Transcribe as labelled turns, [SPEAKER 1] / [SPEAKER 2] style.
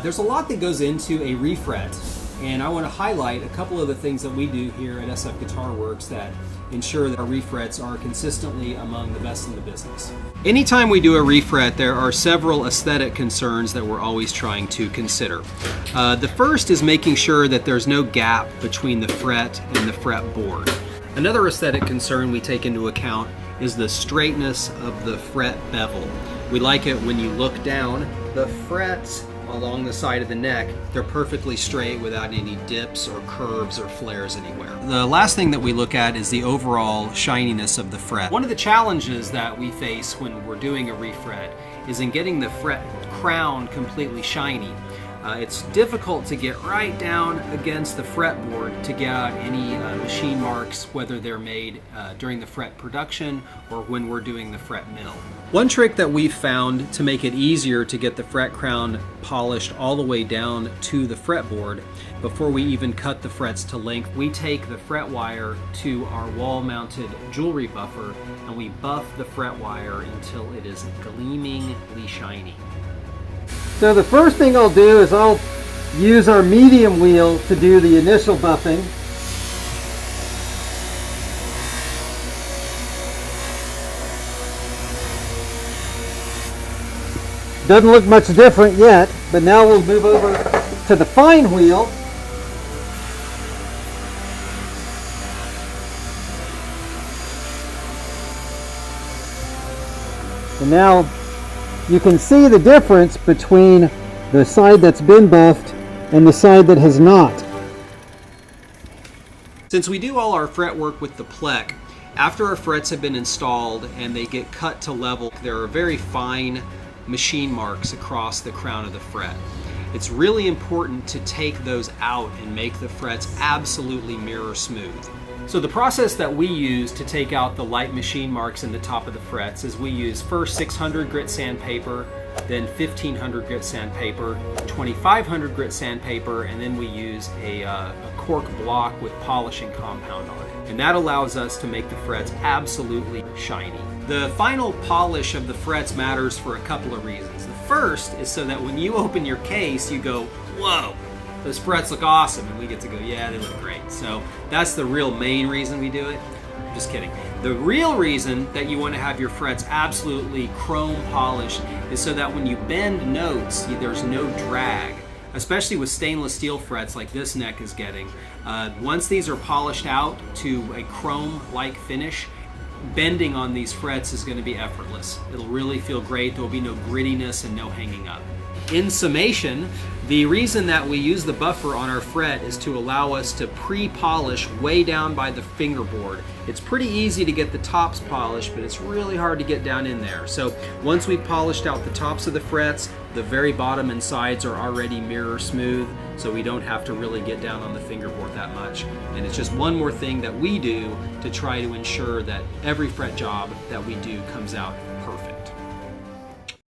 [SPEAKER 1] There's a lot that goes into a refret, and I want to highlight a couple of the things that we do here at SF Guitarworks that ensure that our refrets are consistently among the best in the business. Anytime we do a refret, there are several aesthetic concerns that we're always trying to consider. The first is making sure that there's no gap between the fret and the fretboard. Another aesthetic concern we take into account is the straightness of the fret bevel. We like it when you look down, the frets along the side of the neck, they're perfectly straight without any dips or curves or flares anywhere. The last thing that we look at is the overall shininess of the fret. One of the challenges that we face when we're doing a refret is in getting the fret crown completely shiny. It's difficult to get right down against the fretboard to get out any machine marks, whether they're made during the fret production or when we're doing the fret mill. One trick that we've found to make it easier to get the fret crown polished all the way down to the fretboard before we even cut the frets to length, we take the fret wire to our wall-mounted jewelry buffer and we buff the fret wire until it is gleamingly shiny.
[SPEAKER 2] So the first thing I'll do is I'll use our medium wheel to do the initial buffing. Doesn't look much different yet, but now we'll move over to the fine wheel. And now you can see the difference between the side that's been buffed and the side that has not.
[SPEAKER 1] Since we do all our fret work with the plec, after our frets have been installed and they get cut to level, there are very fine machine marks across the crown of the fret. It's really important to take those out and make the frets absolutely mirror smooth. So the process that we use to take out the light machine marks in the top of the frets is we use first 600 grit sandpaper, then 1500 grit sandpaper, 2500 grit sandpaper, and then we use a cork block with polishing compound on it. And that allows us to make the frets absolutely shiny. The final polish of the frets matters for a couple of reasons. The first is so that when you open your case, you go, whoa, those frets look awesome, and we get to go, yeah, they look great. So that's the real main reason we do it. Just kidding. The real reason that you want to have your frets absolutely chrome polished is so that when you bend notes, there's no drag, especially with stainless steel frets like this neck is getting. Once these are polished out to a chrome-like finish, bending on these frets is going to be effortless. It'll really feel great. There will be no grittiness and no hanging up. In summation, the reason that we use the buffer on our fret is to allow us to pre-polish way down by the fingerboard. It's pretty easy to get the tops polished, but it's really hard to get down in there. So once we've polished out the tops of the frets, the very bottom and sides are already mirror smooth, so we don't have to really get down on the fingerboard that much. And it's just one more thing that we do to try to ensure that every fret job that we do comes out